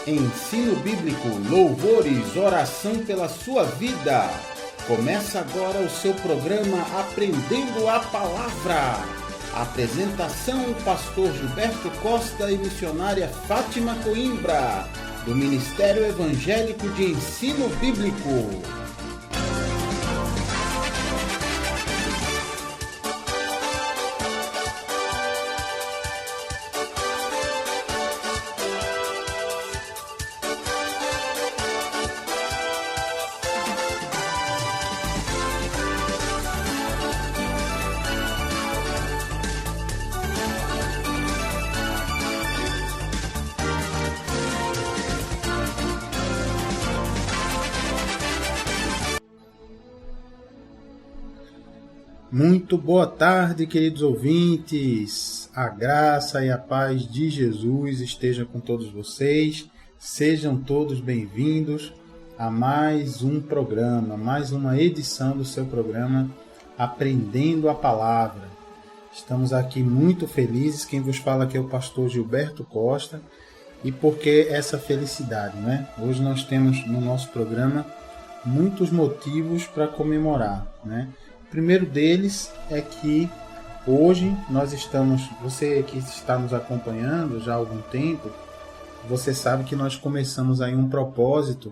Ensino bíblico, louvores, oração pela sua vida. Começa agora o seu programa Aprendendo a Palavra. Apresentação: Pastor Gilberto Costa e missionária Fátima Coimbra, do Ministério Evangélico de Ensino Bíblico. Muito boa tarde, queridos ouvintes. A graça e a paz de Jesus esteja com todos vocês. Sejam todos bem-vindos a mais um programa, mais uma edição do seu programa Aprendendo a Palavra. Estamos aqui muito felizes. Quem vos fala aqui é o pastor Gilberto Costa. E por que essa felicidade, né? Hoje nós temos no nosso programa muitos motivos para comemorar, né? O primeiro deles é que hoje nós estamos, você que está nos acompanhando já há algum tempo, você sabe que nós começamos aí um propósito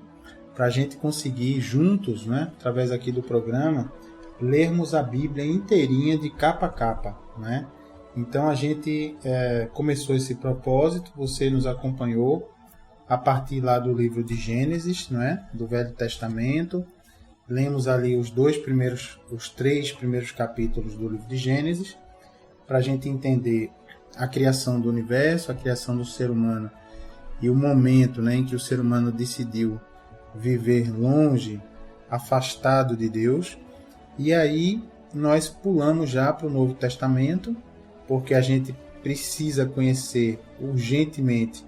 para a gente conseguir juntos, né, através aqui do programa, lermos a Bíblia inteirinha de capa a capa, né? Então a gente começou esse propósito, você nos acompanhou a partir lá do livro de Gênesis, né, do Velho Testamento. Lemos ali os três primeiros capítulos do livro de Gênesis, para a gente entender a criação do universo, a criação do ser humano e o momento, né, em que o ser humano decidiu viver longe, afastado de Deus. E aí nós pulamos já para o Novo Testamento, porque a gente precisa conhecer urgentemente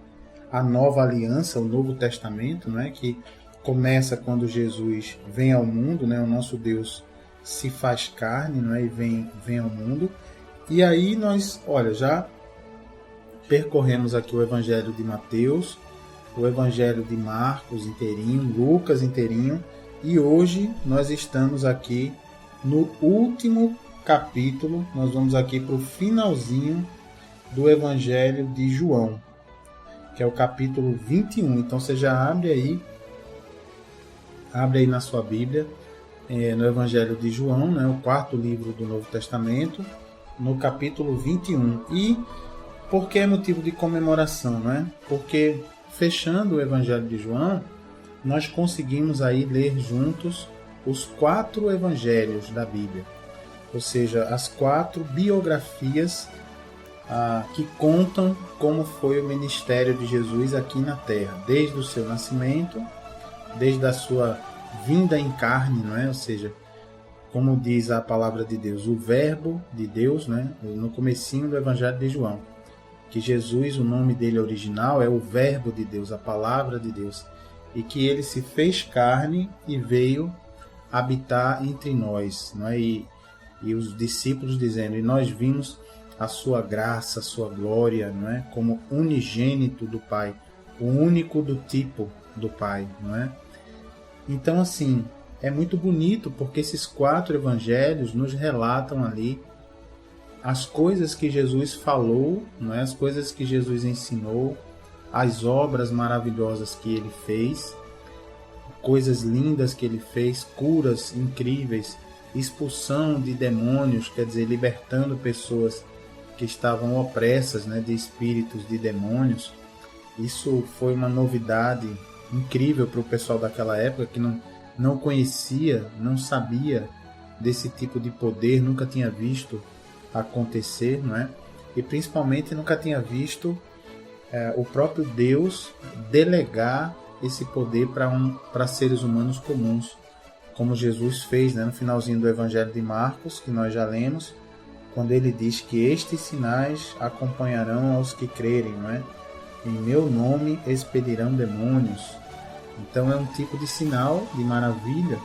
a nova aliança, o Novo Testamento, né, que começa quando Jesus vem ao mundo, né? O nosso Deus se faz carne, né? E vem ao mundo. E aí nós, já percorremos aqui o Evangelho de Mateus, o Evangelho de Marcos inteirinho, Lucas inteirinho, e hoje nós estamos aqui no último capítulo. Nós vamos aqui para o finalzinho do Evangelho de João, que é o capítulo 21. Então você já abre aí na sua Bíblia, no Evangelho de João, né, o quarto livro do Novo Testamento, no capítulo 21. E por que é motivo de comemoração, né? Porque fechando o Evangelho de João, nós conseguimos aí ler juntos os 4 evangelhos da Bíblia, ou seja, as 4 biografias que contam como foi o ministério de Jesus aqui na Terra, desde o seu nascimento, desde a sua vinda em carne, não é? Ou seja, como diz a palavra de Deus, o verbo de Deus, né? No comecinho do Evangelho de João, que Jesus, o nome dele original é o verbo de Deus, a palavra de Deus, e que ele se fez carne e veio habitar entre nós, não é? E os discípulos dizendo, e nós vimos a sua graça, a sua glória, não é? Como unigênito do Pai, o único do tipo do Pai, não é? Então, assim, é muito bonito porque esses 4 evangelhos nos relatam ali as coisas que Jesus falou, não é? As coisas que Jesus ensinou, as obras maravilhosas que ele fez, coisas lindas que ele fez, curas incríveis, expulsão de demônios, quer dizer, libertando pessoas que estavam opressas, né, de espíritos de demônios. Isso foi uma novidade incrível para o pessoal daquela época, que não conhecia, não sabia desse tipo de poder, nunca tinha visto acontecer, não é? E principalmente nunca tinha visto o próprio Deus delegar esse poder para seres humanos comuns, como Jesus fez, né, no finalzinho do Evangelho de Marcos, que nós já lemos, quando ele diz que estes sinais acompanharão aos que crerem, não é? Em meu nome expelirão demônios. Então é um tipo de sinal, de maravilha,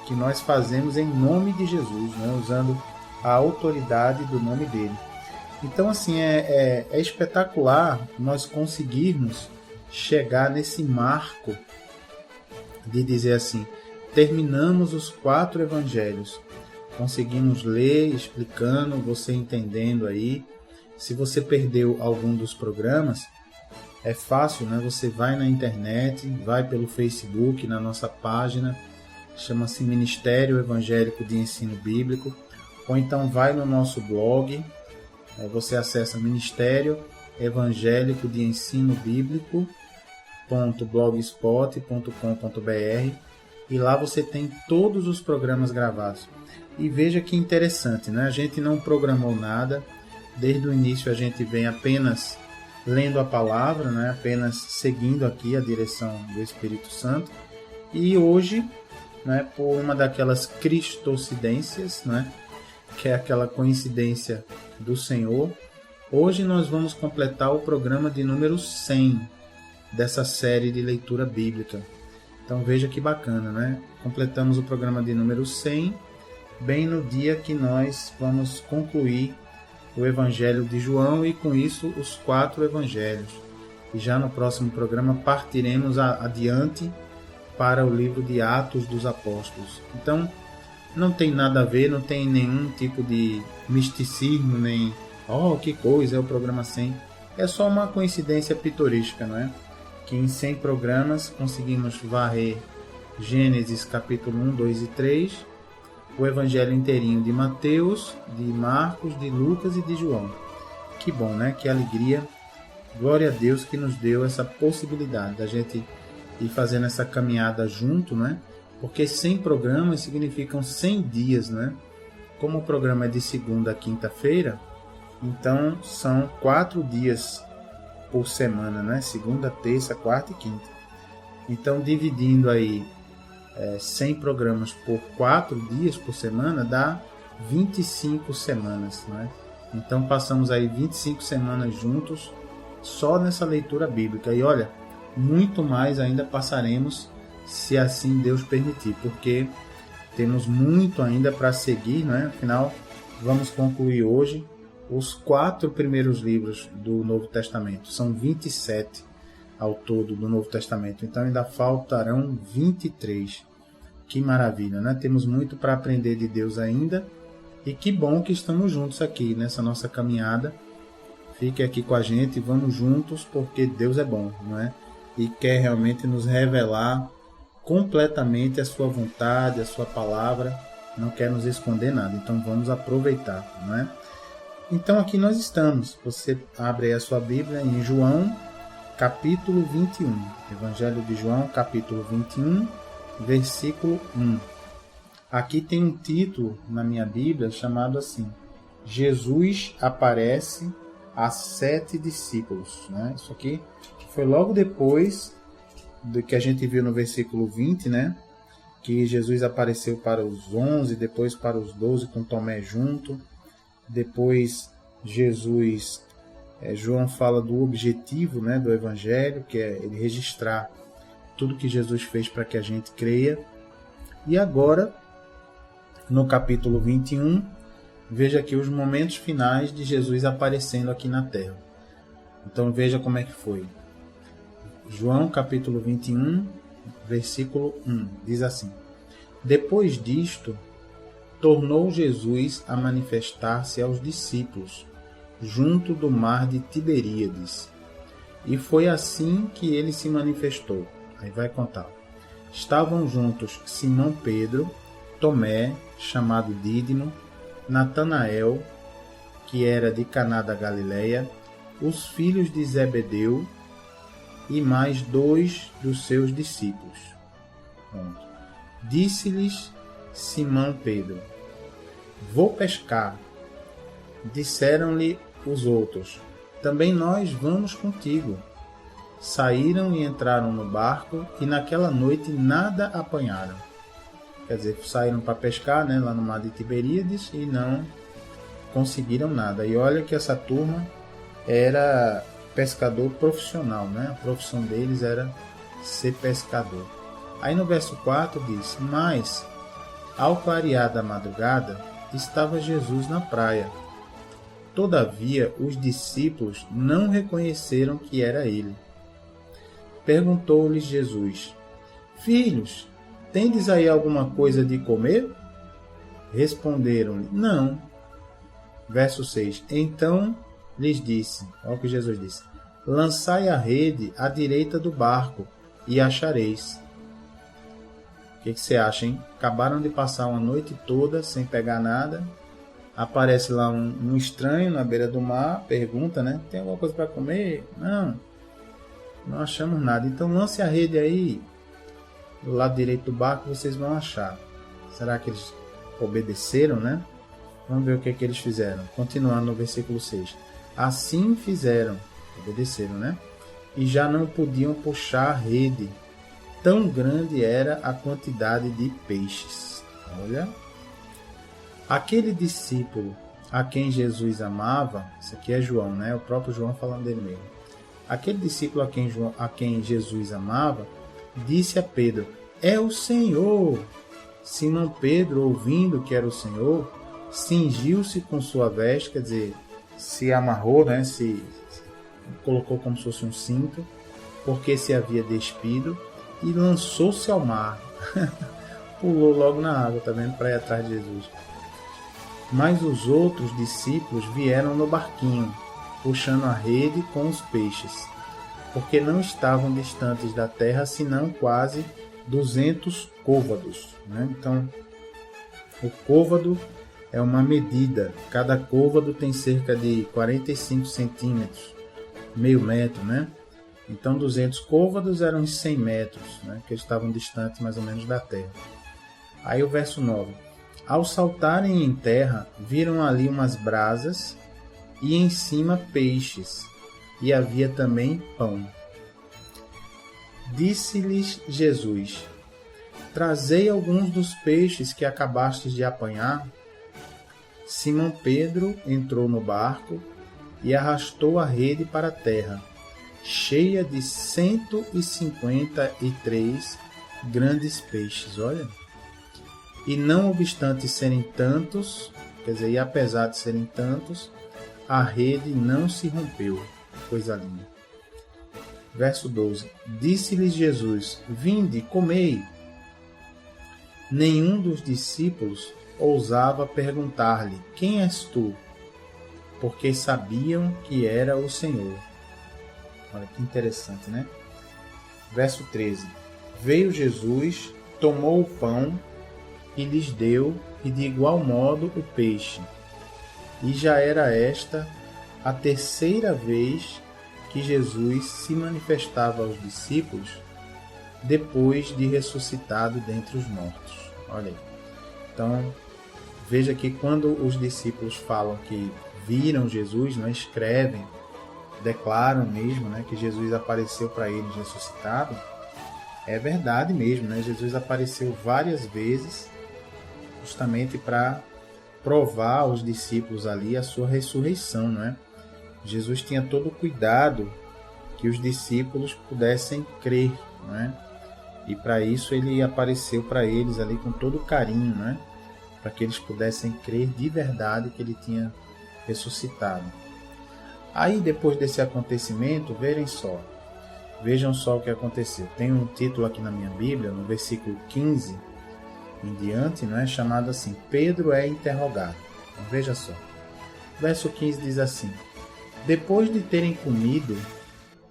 que nós fazemos em nome de Jesus, né? Usando a autoridade do nome dele. Então, assim, é espetacular nós conseguirmos chegar nesse marco de dizer assim, terminamos os 4 evangelhos. Conseguimos ler, explicando, você entendendo aí. Se você perdeu algum dos programas, é fácil, né? Você vai na internet, vai pelo Facebook, na nossa página, chama-se Ministério Evangélico de Ensino Bíblico, ou então vai no nosso blog, você acessa Ministério Evangélico de Ensino Bíblico.blogspot.com.br e lá você tem todos os programas gravados. E veja que interessante, né? A gente não programou nada, desde o início a gente vem apenas lendo a palavra, né? Apenas seguindo aqui a direção do Espírito Santo. E hoje, né, por uma daquelas cristocidências, né, que é aquela coincidência do Senhor, hoje nós vamos completar o programa de número 100 dessa série de leitura bíblica. Então veja que bacana, né? Completamos o programa de número 100 bem no dia que nós vamos concluir o Evangelho de João e com isso os 4 evangelhos. E já no próximo programa partiremos adiante para o livro de Atos dos Apóstolos. Então não tem nada a ver, não tem nenhum tipo de misticismo, nem que coisa, é o programa 100. É só uma coincidência pitoresca, não é? Que em 100 programas conseguimos varrer Gênesis capítulo 1, 2 e 3, o Evangelho inteirinho de Mateus, de Marcos, de Lucas e de João. Que bom, né? Que alegria. Glória a Deus que nos deu essa possibilidade da gente ir fazendo essa caminhada junto, né? Porque 100 programas significam 100 dias, né? Como o programa é de segunda a quinta-feira, então são 4 dias por semana, né? Segunda, terça, quarta e quinta. Então, dividindo aí 100 programas por 4 dias por semana, dá 25 semanas, né? Então, passamos aí 25 semanas juntos só nessa leitura bíblica. E olha, muito mais ainda passaremos, se assim Deus permitir, porque temos muito ainda para seguir, né? Afinal, vamos concluir hoje os 4 primeiros livros do Novo Testamento. São 27 ao todo do Novo Testamento. Então ainda faltarão 23. Que maravilha, né? Temos muito para aprender de Deus ainda. E que bom que estamos juntos aqui nessa nossa caminhada. Fique aqui com a gente, vamos juntos, porque Deus é bom, não é? E quer realmente nos revelar completamente a sua vontade, a sua palavra. Não quer nos esconder nada. Então vamos aproveitar, não é? Então aqui nós estamos. Você abre aí a sua Bíblia em João, capítulo 21. Evangelho de João, capítulo 21, versículo 1. Aqui tem um título na minha Bíblia chamado assim: Jesus aparece a 7 discípulos. Né? Isso aqui foi logo depois do que a gente viu no versículo 20, né? Que Jesus apareceu para os 11, depois para os 12 com Tomé junto. Depois João fala do objetivo, né, do Evangelho, que é ele registrar tudo que Jesus fez para que a gente creia. E agora, no capítulo 21, veja aqui os momentos finais de Jesus aparecendo aqui na Terra. Então veja como é que foi. João capítulo 21, versículo 1, diz assim: Depois disto, tornou Jesus a manifestar-se aos discípulos, junto do mar de Tiberíades. E foi assim que ele se manifestou. Aí vai contar. Estavam juntos Simão Pedro, Tomé, chamado Dídimo, Natanael, que era de Caná da Galileia, os filhos de Zebedeu e mais 2 dos seus discípulos. Pronto. Disse-lhes Simão Pedro: Vou pescar. Disseram-lhe os outros: Também nós vamos contigo. Saíram e entraram no barco e naquela noite nada apanharam. Quer dizer, saíram para pescar, né, lá no mar de Tiberíades e não conseguiram nada. E olha que essa turma era pescador profissional, né? A profissão deles era ser pescador. Aí no verso 4 diz: Mas, ao clarear da madrugada, estava Jesus na praia. Todavia, os discípulos não reconheceram que era ele. Perguntou-lhes Jesus: Filhos, tendes aí alguma coisa de comer? Responderam-lhe: Não. Verso 6. Então lhes disse, olha o que Jesus disse: Lançai a rede à direita do barco e achareis. O que você acha, hein? Acabaram de passar uma noite toda sem pegar nada. Aparece lá um estranho na beira do mar, pergunta, né? Tem alguma coisa para comer? Não achamos nada. Então lance a rede aí do lado direito do barco, vocês vão achar. Será que eles obedeceram, né? Vamos ver o que eles fizeram. Continuando no versículo 6. Assim fizeram, obedeceram, né? E já não podiam puxar a rede. Tão grande era a quantidade de peixes. Olha. Aquele discípulo a quem Jesus amava, isso aqui é João, né? O próprio João falando dele mesmo. Aquele discípulo a quem Jesus amava, disse a Pedro: É o Senhor! Simão Pedro, ouvindo que era o Senhor, cingiu-se com sua veste, quer dizer, se amarrou, né? Se colocou como se fosse um cinto, porque se havia despido, e lançou-se ao mar. Pulou logo na água, tá vendo? Para ir atrás de Jesus. Mas os outros discípulos vieram no barquinho, puxando a rede com os peixes, porque não estavam distantes da terra, senão quase 200 côvados, né? Então, o côvado é uma medida. Cada côvado tem cerca de 45 centímetros, meio metro, né? Então, 200 côvados eram uns 100 metros, né? Que eles estavam distantes mais ou menos da terra. Aí o verso 9. Ao saltarem em terra, viram ali umas brasas e em cima peixes, e havia também pão. Disse-lhes Jesus: Trazei alguns dos peixes que acabastes de apanhar. Simão Pedro entrou no barco e arrastou a rede para a terra, cheia de 153 grandes peixes. Olha. E não obstante serem tantos, quer dizer, e apesar de serem tantos, a rede não se rompeu. Coisa linda. Verso 12. Disse-lhes Jesus: Vinde, comei. Nenhum dos discípulos ousava perguntar-lhe: Quem és tu? Porque sabiam que era o Senhor. Olha que interessante, né? Verso 13. Veio Jesus, tomou o pão e lhes deu, e de igual modo o peixe. E já era esta a terceira vez que Jesus se manifestava aos discípulos depois de ressuscitado dentre os mortos. Olha aí. Então, veja que quando os discípulos falam que viram Jesus, não escrevem, declaram mesmo, né, que Jesus apareceu para eles ressuscitado, é verdade mesmo, né? Jesus apareceu várias vezes justamente para provar aos discípulos ali a sua ressurreição, não é? Jesus tinha todo o cuidado que os discípulos pudessem crer, não é? E para isso ele apareceu para eles ali com todo o carinho, não é? Para que eles pudessem crer de verdade que ele tinha ressuscitado. Aí depois desse acontecimento, vejam só o que aconteceu. Tem um título aqui na minha Bíblia, no versículo 15 em diante, não é, chamado assim: Pedro é interrogado. Então, veja só. Verso 15 diz assim: Depois de terem comido,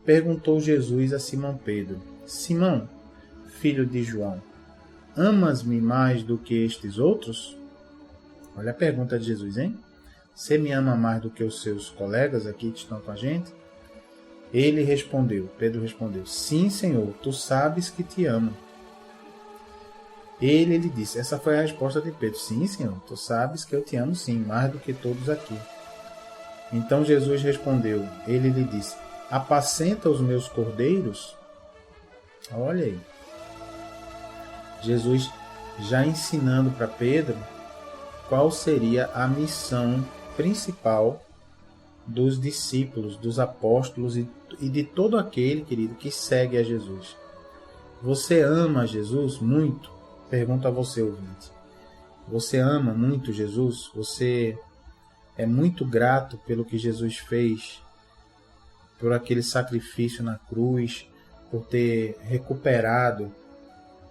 perguntou Jesus a Simão Pedro: Simão, filho de João, amas-me mais do que estes outros? Olha a pergunta de Jesus, hein? Você me ama mais do que os seus colegas aqui que estão com a gente? Pedro respondeu: Sim, Senhor, tu sabes que te amo. Ele lhe disse, essa foi a resposta de Pedro: Sim, Senhor, tu sabes que eu te amo sim, mais do que todos aqui. Então Jesus respondeu, ele lhe disse: Apacenta os meus cordeiros? Olha aí. Jesus já ensinando para Pedro qual seria a missão principal dos discípulos, dos apóstolos e de todo aquele, querido, que segue a Jesus. Você ama Jesus muito? Pergunto a você, ouvinte. Você ama muito Jesus? Você é muito grato pelo que Jesus fez, por aquele sacrifício na cruz, por ter recuperado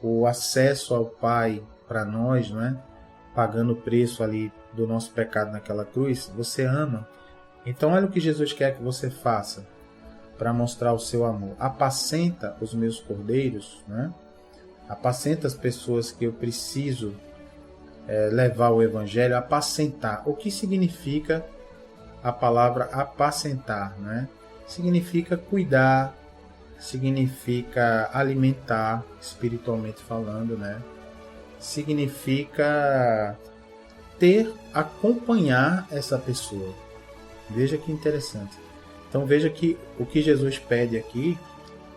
o acesso ao Pai para nós, não é? Pagando o preço ali do nosso pecado naquela cruz, você ama. Então olha o que Jesus quer que você faça para mostrar o seu amor. Apacenta os meus cordeiros, né? Apacenta as pessoas que eu preciso levar o Evangelho, apacentar. O que significa a palavra apacentar, né? Significa cuidar, significa alimentar, espiritualmente falando, né? Significa acompanhar essa pessoa. Veja que interessante. Então veja que o que Jesus pede aqui,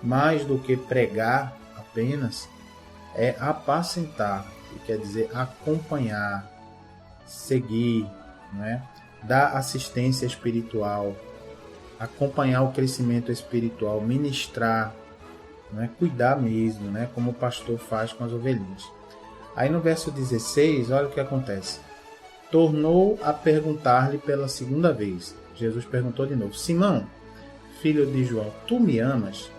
mais do que pregar apenas, é apacentar, que quer dizer acompanhar, seguir, né? Dar assistência espiritual, acompanhar o crescimento espiritual, ministrar, né? Cuidar mesmo, né? Como o pastor faz com as ovelhinhas. Aí no verso 16, olha o que acontece. Tornou a perguntar-lhe pela segunda vez. Jesus perguntou de novo: Simão, filho de João, tu me amas?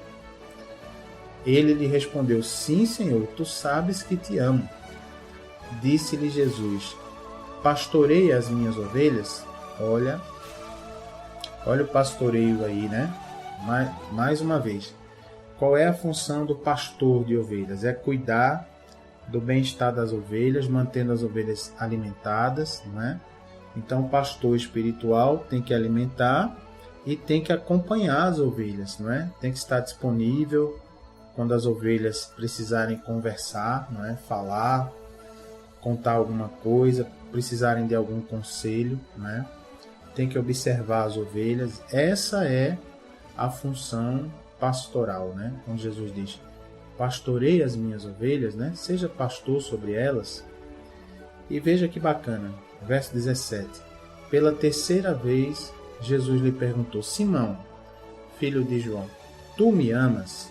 Ele lhe respondeu: Sim, Senhor, tu sabes que te amo. Disse-lhe Jesus: Pastorei as minhas ovelhas? Olha o pastoreio aí, né? Mais uma vez. Qual é a função do pastor de ovelhas? É cuidar do bem-estar das ovelhas, mantendo as ovelhas alimentadas, né? Então, o pastor espiritual tem que alimentar e tem que acompanhar as ovelhas, não é? Tem que estar disponível quando as ovelhas precisarem conversar, não é? Falar, contar alguma coisa, precisarem de algum conselho, né? Tem que observar as ovelhas. Essa é a função pastoral, né? Como Jesus diz: pastorei as minhas ovelhas, né? Seja pastor sobre elas. E veja que bacana, verso 17. Pela terceira vez, Jesus lhe perguntou: Simão, filho de João, tu me amas?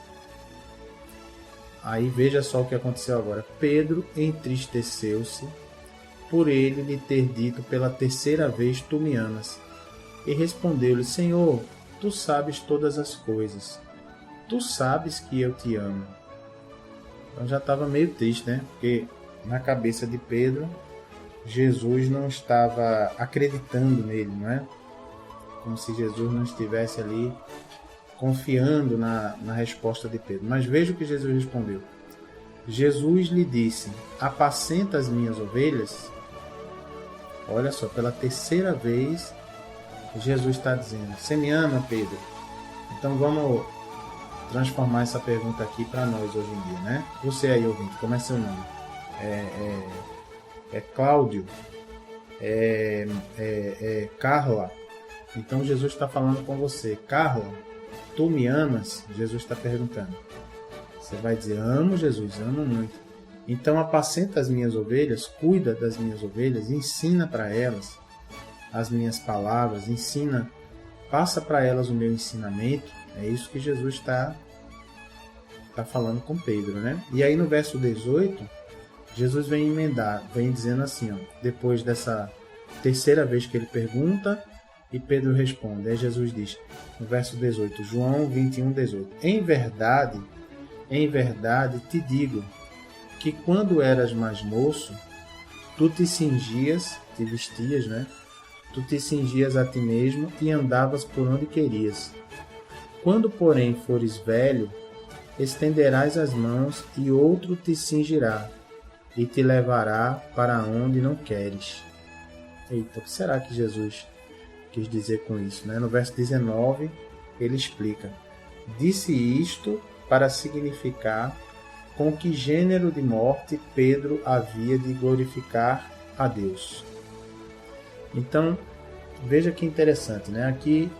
Aí veja só o que aconteceu agora. Pedro entristeceu-se por ele lhe ter dito pela terceira vez: tu me amas. E respondeu-lhe: Senhor, tu sabes todas as coisas. Tu sabes que eu te amo. Então já estava meio triste, né? Porque na cabeça de Pedro, Jesus não estava acreditando nele, não é? Como se Jesus não estivesse ali confiando na resposta de Pedro. Mas veja o que Jesus respondeu. Jesus lhe disse: apacenta as minhas ovelhas? Olha só, pela terceira vez, Jesus está dizendo: você me ama, Pedro? Então vamos transformar essa pergunta aqui para nós hoje em dia, né? Você aí, ouvinte, como é seu nome? É Cláudio? É Carla? Então Jesus está falando com você. Carla, tu me amas? Jesus está perguntando. Você vai dizer: amo, Jesus, amo muito. Então apacenta as minhas ovelhas, cuida das minhas ovelhas, ensina para elas as minhas palavras, passa para elas o meu ensinamento. É isso que Jesus está falando com Pedro, né? E aí no verso 18, Jesus vem emendar, vem dizendo assim, ó, depois dessa terceira vez que ele pergunta e Pedro responde. Aí Jesus diz, no verso 18, João 21, 18, em verdade te digo que quando eras mais moço, tu te vestias, né? Tu te cingias a ti mesmo e andavas por onde querias. Quando, porém, fores velho, estenderás as mãos e outro te cingirá e te levará para onde não queres. Eita, o que será que Jesus quis dizer com isso, né? No verso 19, ele explica: disse isto para significar com que gênero de morte Pedro havia de glorificar a Deus. Então, veja que interessante, né? Aqui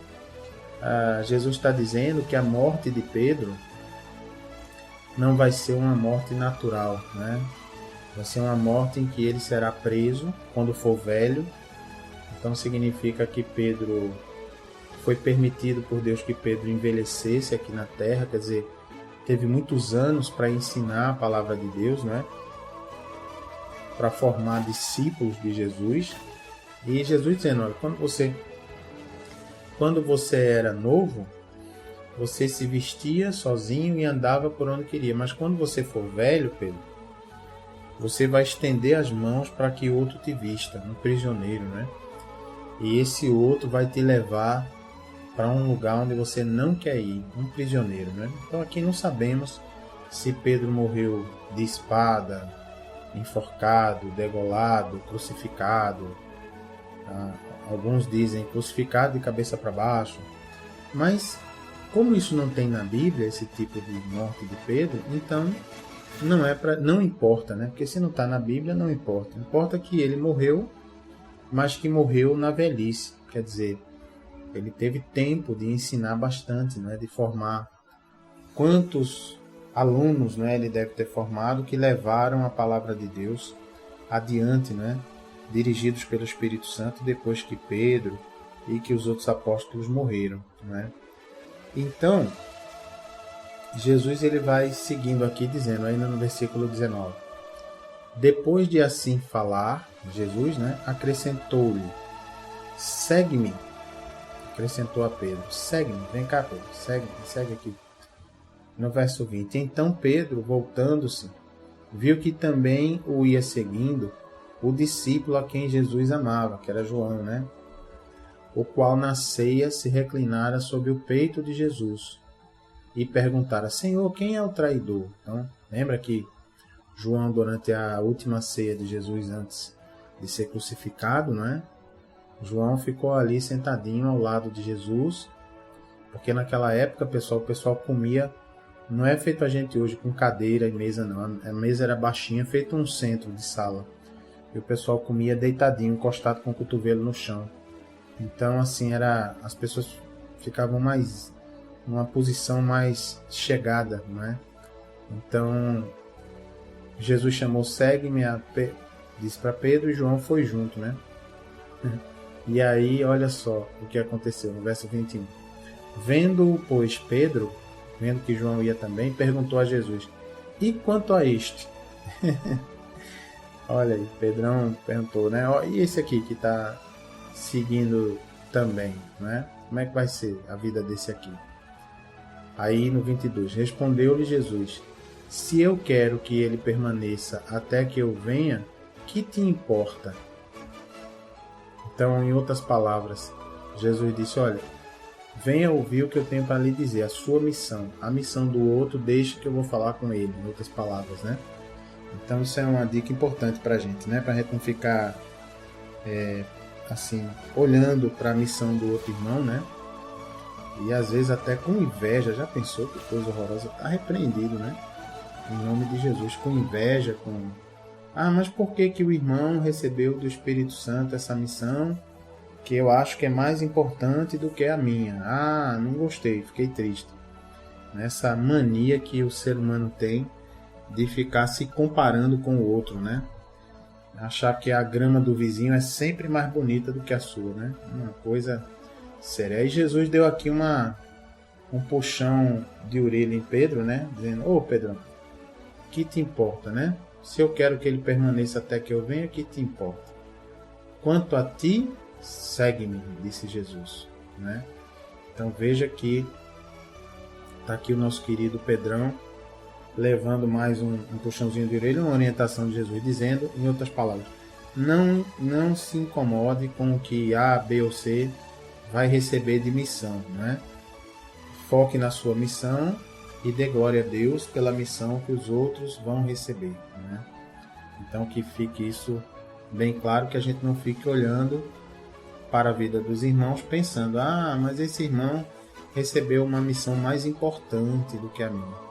Jesus está dizendo que a morte de Pedro não vai ser uma morte natural, né? Vai ser uma morte em que ele será preso quando for velho. Então significa que Pedro foi permitido por Deus que Pedro envelhecesse aqui na terra, quer dizer, teve muitos anos para ensinar a palavra de Deus, né? Para formar discípulos de Jesus. E Jesus dizendo, olha, quando você era novo, você se vestia sozinho e andava por onde queria. Mas quando você for velho, Pedro, você vai estender as mãos para que outro te vista, um prisioneiro, né? E esse outro vai te levar para um lugar onde você não quer ir, um prisioneiro, né? Então aqui não sabemos se Pedro morreu de espada, enforcado, degolado, crucificado. Alguns dizem crucificado de cabeça para baixo. Mas como isso não tem na Bíblia, esse tipo de morte de Pedro, então não importa, né? Porque se não está na Bíblia, não importa. Importa que ele morreu, mas que morreu na velhice. Quer dizer, ele teve tempo de ensinar bastante, né? De formar. Quantos alunos, né, ele deve ter formado que levaram a palavra de Deus adiante, né? Dirigidos pelo Espírito Santo depois que Pedro e que os outros apóstolos morreram, né? Então, Jesus ele vai seguindo aqui dizendo, ainda no versículo 19, depois de assim falar, Jesus, né, acrescentou-lhe, segue-me, acrescentou a Pedro, segue-me, vem cá Pedro, segue aqui. No verso 20, então Pedro, voltando-se, viu que também o ia seguindo o discípulo a quem Jesus amava, que era João, né? O qual na ceia se reclinara sobre o peito de Jesus e perguntara, Senhor, quem é o traidor? Então, lembra que João, durante a última ceia de Jesus, antes de ser crucificado, né? João ficou ali sentadinho ao lado de Jesus, porque naquela época, o pessoal comia, não é feito a gente hoje com cadeira e mesa, não. A mesa era baixinha, feito um centro de sala. E o pessoal comia deitadinho, encostado com o cotovelo no chão. Então, assim, as pessoas ficavam mais numa posição mais chegada, né? Então, Jesus chamou, segue-me, disse para Pedro, e João foi junto, né? E aí, olha só o que aconteceu no verso 21. Vendo-o, pois, Pedro, vendo que João ia também, perguntou a Jesus, e quanto a este? Olha aí, Pedrão perguntou, né? E esse aqui que está seguindo também, né? Como é que vai ser a vida desse aqui? Aí no 22, respondeu-lhe Jesus, se eu quero que ele permaneça até que eu venha, que te importa? Então, em outras palavras, Jesus disse, olha, venha ouvir o que eu tenho para lhe dizer, a sua missão. A missão do outro, deixe que eu vou falar com ele, em outras palavras, né? Então, isso é uma dica importante para a gente, né? Para a gente não ficar, assim, olhando para a missão do outro irmão, né? E às vezes até com inveja. Já pensou que coisa horrorosa? Está repreendido, né? Em nome de Jesus, com inveja, com... mas por que o irmão recebeu do Espírito Santo essa missão que eu acho que é mais importante do que a minha? Não gostei, fiquei triste. Essa mania que o ser humano tem de ficar se comparando com o outro, né? Achar que a grama do vizinho é sempre mais bonita do que a sua, né? Uma coisa séria. E Jesus deu aqui um puxão de orelha em Pedro, né? Dizendo, Pedrão, que te importa, né? Se eu quero que ele permaneça até que eu venha, que te importa? Quanto a ti, segue-me, disse Jesus, né? Então veja que está aqui o nosso querido Pedrão, levando mais um puxãozinho de orelha, uma orientação de Jesus, dizendo, em outras palavras, não se incomode com o que A, B ou C vai receber de missão, né? Foque na sua missão e dê glória a Deus pela missão que os outros vão receber, né? Então que fique isso bem claro, que a gente não fique olhando para a vida dos irmãos pensando, mas esse irmão recebeu uma missão mais importante do que a minha.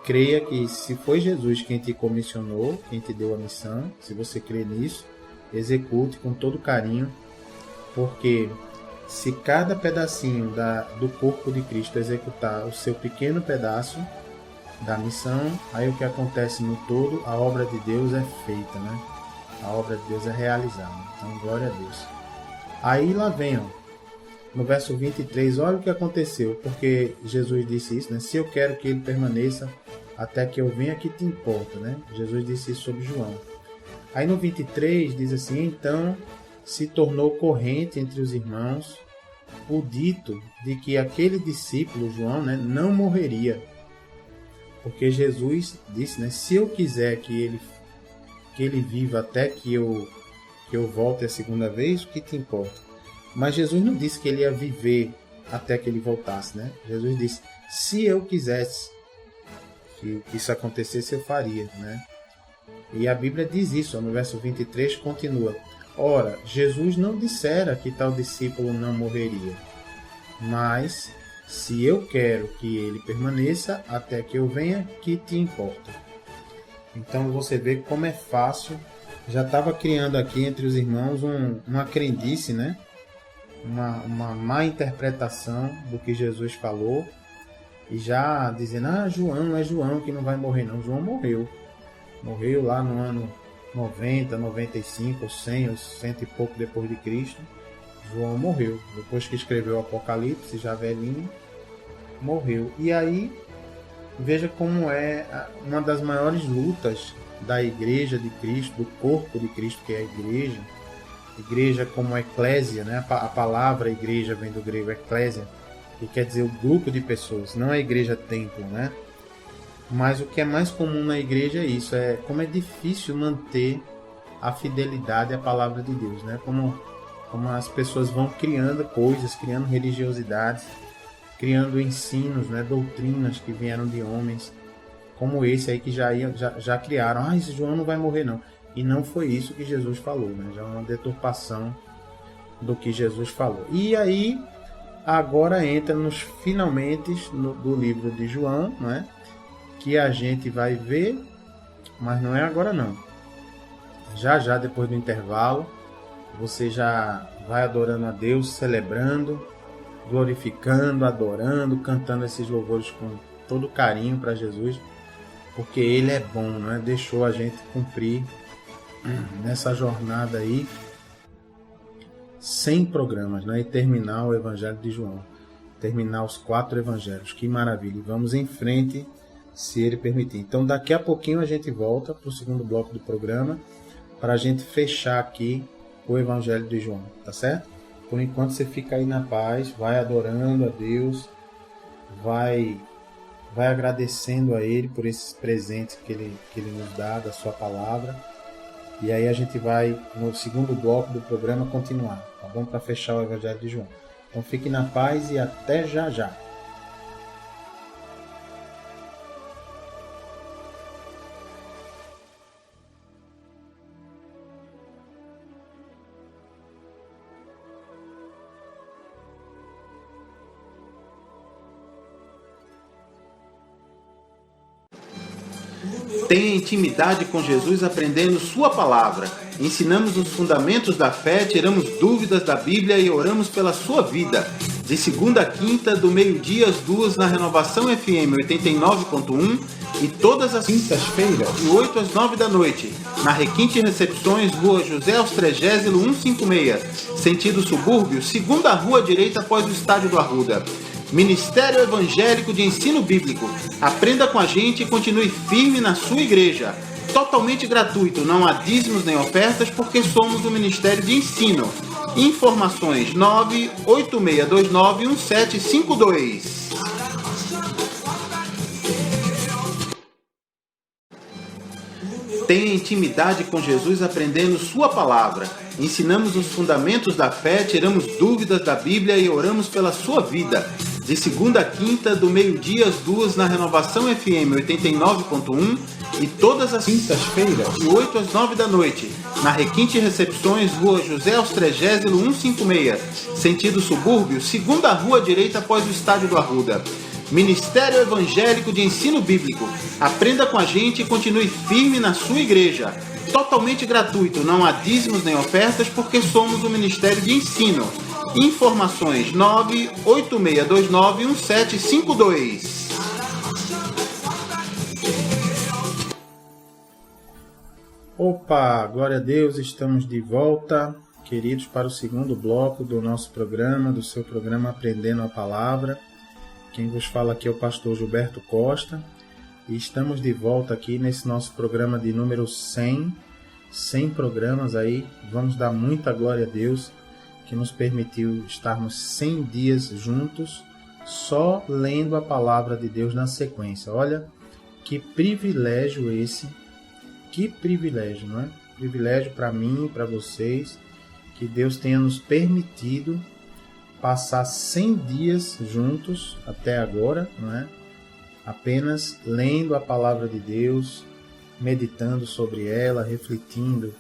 Creia que se foi Jesus quem te comissionou, quem te deu a missão, se você crê nisso, execute com todo carinho, porque se cada pedacinho do corpo de Cristo executar o seu pequeno pedaço da missão, aí o que acontece no todo, a obra de Deus é feita, né? A obra de Deus é realizada. Então, glória a Deus. Aí lá vem, no verso 23, olha o que aconteceu, porque Jesus disse isso, né? Se eu quero que ele permaneça até que eu venha, que te importa, né? Jesus disse isso sobre João. Aí no 23 diz assim, então se tornou corrente entre os irmãos o dito de que aquele discípulo, João, né, não morreria. Porque Jesus disse, né, se eu quiser que ele viva até que eu volte a segunda vez, o que te importa? Mas Jesus não disse que ele ia viver até que ele voltasse, né? Jesus disse, se eu quisesse que isso acontecesse, eu faria, né? E a Bíblia diz isso, no verso 23 continua. Ora, Jesus não dissera que tal discípulo não morreria, mas se eu quero que ele permaneça até que eu venha, que te importa? Então você vê como é fácil. Já estava criando aqui entre os irmãos uma crendice, né? Uma má interpretação do que Jesus falou. E já dizendo, João, não é João que não vai morrer não. João morreu. Morreu lá no ano 90, 95, ou 100, ou 100 e pouco depois de Cristo. João morreu. Depois que escreveu o Apocalipse, já velhinho, morreu. E aí, veja como é uma das maiores lutas da Igreja de Cristo, do corpo de Cristo, que é a Igreja. Igreja como eclésia, né? A palavra igreja vem do grego eclésia, que quer dizer o grupo de pessoas, não a igreja templo, né? Mas o que é mais comum na igreja é isso, é como é difícil manter a fidelidade à palavra de Deus, né? Como as pessoas vão criando coisas, criando religiosidades, criando ensinos, né? Doutrinas que vieram de homens, como esse aí que já criaram. Esse João não vai morrer não. E não foi isso que Jesus falou, né? Já é uma deturpação do que Jesus falou. E aí, agora entra nos finalmente do livro de João, né? Que a gente vai ver, mas não é agora não. Já depois do intervalo, você já vai adorando a Deus, celebrando, glorificando, adorando, cantando esses louvores com todo carinho para Jesus, porque Ele é bom, né? Deixou a gente cumprir nessa jornada aí 100 programas, né? E terminar o Evangelho de João, terminar os 4 evangelhos, que maravilha, e vamos em frente se Ele permitir. Então daqui a pouquinho a gente volta para o segundo bloco do programa, para a gente fechar aqui o Evangelho de João, tá certo? Por enquanto você fica aí na paz, vai adorando a Deus, vai agradecendo a Ele por esses presentes que Ele nos dá, da sua palavra. E aí a gente vai, no segundo bloco do programa, continuar, tá bom? Para fechar o Evangelho de João. Então fique na paz e até já. Tenha intimidade com Jesus aprendendo sua palavra. Ensinamos os fundamentos da fé, tiramos dúvidas da Bíblia e oramos pela sua vida. De segunda a quinta, do meio-dia às 2 na Renovação FM 89.1 e todas as quintas-feiras, de 8 às 9 da noite, na Requinte Recepções, Rua José Austrégésilo 156, sentido subúrbio, segunda rua direita após o estádio do Arruda. Ministério Evangélico de Ensino Bíblico. Aprenda com a gente e continue firme na sua igreja. Totalmente gratuito, não há dízimos nem ofertas, porque somos um ministério de ensino. Informações 986291752. Tenha intimidade com Jesus aprendendo sua palavra. Ensinamos os fundamentos da fé, tiramos dúvidas da Bíblia e oramos pela sua vida. De segunda a quinta, do meio-dia às 2 na Renovação FM 89.1 e todas as quintas-feiras, de 8 às 9 da noite, na Requinte Recepções, Rua José Austrégésilo 156, sentido subúrbio, segunda rua direita após o estádio do Arruda. Ministério Evangélico de Ensino Bíblico. Aprenda com a gente e continue firme na sua igreja. Totalmente gratuito, não há dízimos nem ofertas, porque somos um ministério de ensino. Informações 986291752. Opa, glória a Deus, estamos de volta, queridos, para o segundo bloco do nosso programa, do seu programa Aprendendo a Palavra. Quem vos fala aqui é o pastor Gilberto Costa e estamos de volta aqui nesse nosso programa de número 100 programas aí. Vamos dar muita glória a Deus, que nos permitiu estarmos 100 dias juntos, só lendo a palavra de Deus na sequência. Olha, que privilégio esse, que privilégio, não é? Privilégio para mim e para vocês, que Deus tenha nos permitido passar 100 dias juntos até agora, não é? Apenas lendo a palavra de Deus, meditando sobre ela, refletindo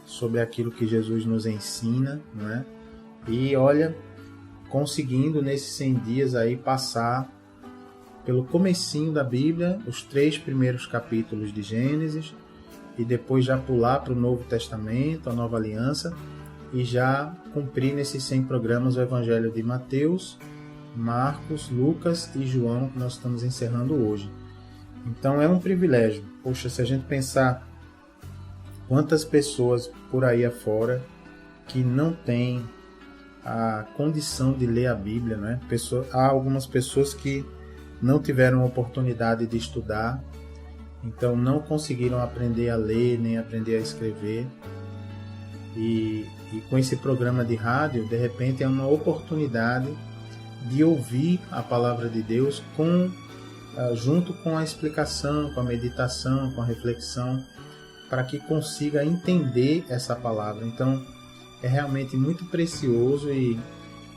sobre aquilo que Jesus nos ensina, não é? E olha, conseguindo nesses 100 dias aí passar pelo comecinho da Bíblia, os 3 primeiros capítulos de Gênesis, e depois já pular para o Novo Testamento, a Nova Aliança, e já cumprir nesses 100 programas o Evangelho de Mateus, Marcos, Lucas e João, que nós estamos encerrando hoje. Então é um privilégio. Poxa, se a gente pensar quantas pessoas por aí afora que não têm a condição de ler a Bíblia, né? Há algumas pessoas que não tiveram oportunidade de estudar, então não conseguiram aprender a ler nem aprender a escrever. E com esse programa de rádio, de repente é uma oportunidade de ouvir a palavra de Deus junto com a explicação, com a meditação, com a reflexão, para que consiga entender essa palavra. Então é realmente muito precioso e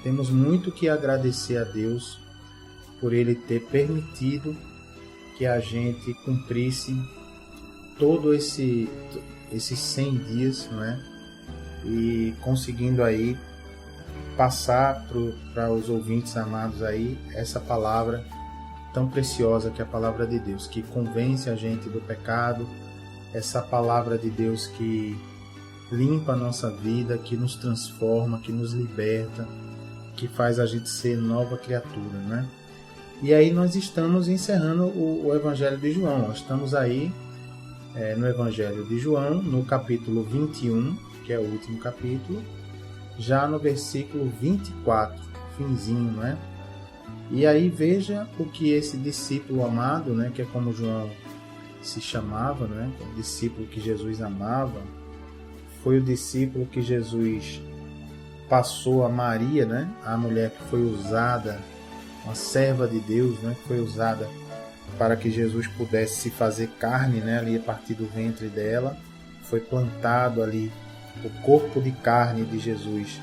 temos muito que agradecer a Deus por Ele ter permitido que a gente cumprisse todo esses 100 dias, não é? E conseguindo aí passar para os ouvintes amados aí essa palavra tão preciosa que é a palavra de Deus, que convence a gente do pecado, essa palavra de Deus que limpa a nossa vida, que nos transforma, que nos liberta, que faz a gente ser nova criatura, né? E aí nós estamos encerrando o Evangelho de João. Nós estamos aí no Evangelho de João, no capítulo 21, que é o último capítulo, já no versículo 24, finzinho, né? E aí veja o que esse discípulo amado, né, que é como João se chamava, né, o discípulo que Jesus amava, foi o discípulo que Jesus passou a Maria, né, a mulher que foi usada, uma serva de Deus, né, que foi usada para que Jesus pudesse se fazer carne, né, ali a partir do ventre dela. Foi plantado ali o corpo de carne de Jesus,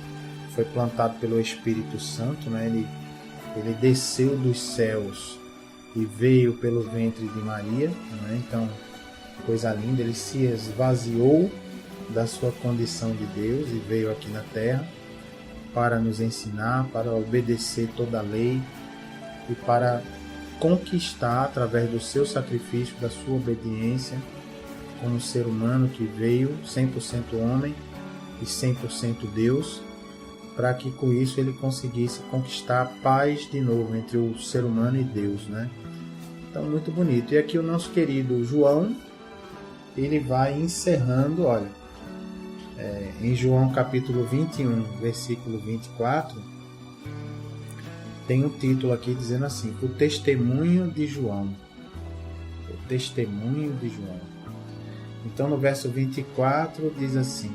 foi plantado pelo Espírito Santo, né, ele desceu dos céus e veio pelo ventre de Maria, né? Então, coisa linda, ele se esvaziou da sua condição de Deus e veio aqui na terra para nos ensinar, para obedecer toda a lei e para conquistar, através do seu sacrifício, da sua obediência, como ser humano que veio 100% homem e 100% Deus, para que com isso ele conseguisse conquistar a paz de novo entre o ser humano e Deus, né? Então, muito bonito. E aqui o nosso querido João, ele vai encerrando, olha, em João capítulo 21, versículo 24, tem um título aqui dizendo assim: o testemunho de João. O testemunho de João. Então, no verso 24 diz assim: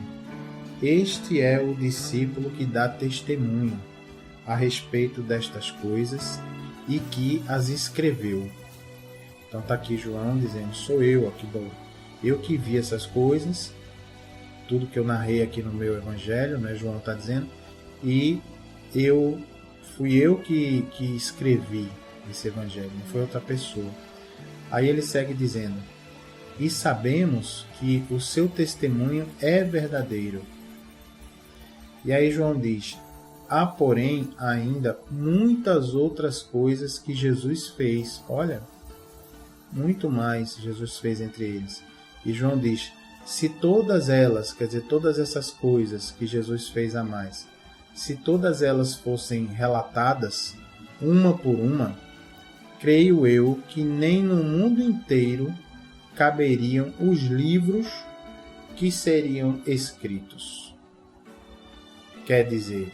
este é o discípulo que dá testemunho a respeito destas coisas e que as escreveu. Então está aqui João dizendo: sou eu que vi essas coisas, tudo que eu narrei aqui no meu evangelho, né? João está dizendo, e fui eu que escrevi esse evangelho, não foi outra pessoa. Aí ele segue dizendo: e sabemos que o seu testemunho é verdadeiro. E aí João diz: há, porém, ainda muitas outras coisas que Jesus fez. Olha, muito mais Jesus fez entre eles. E João diz: se todas elas, quer dizer, todas essas coisas que Jesus fez a mais, se todas elas fossem relatadas, uma por uma, creio eu que nem no mundo inteiro caberiam os livros que seriam escritos. Quer dizer,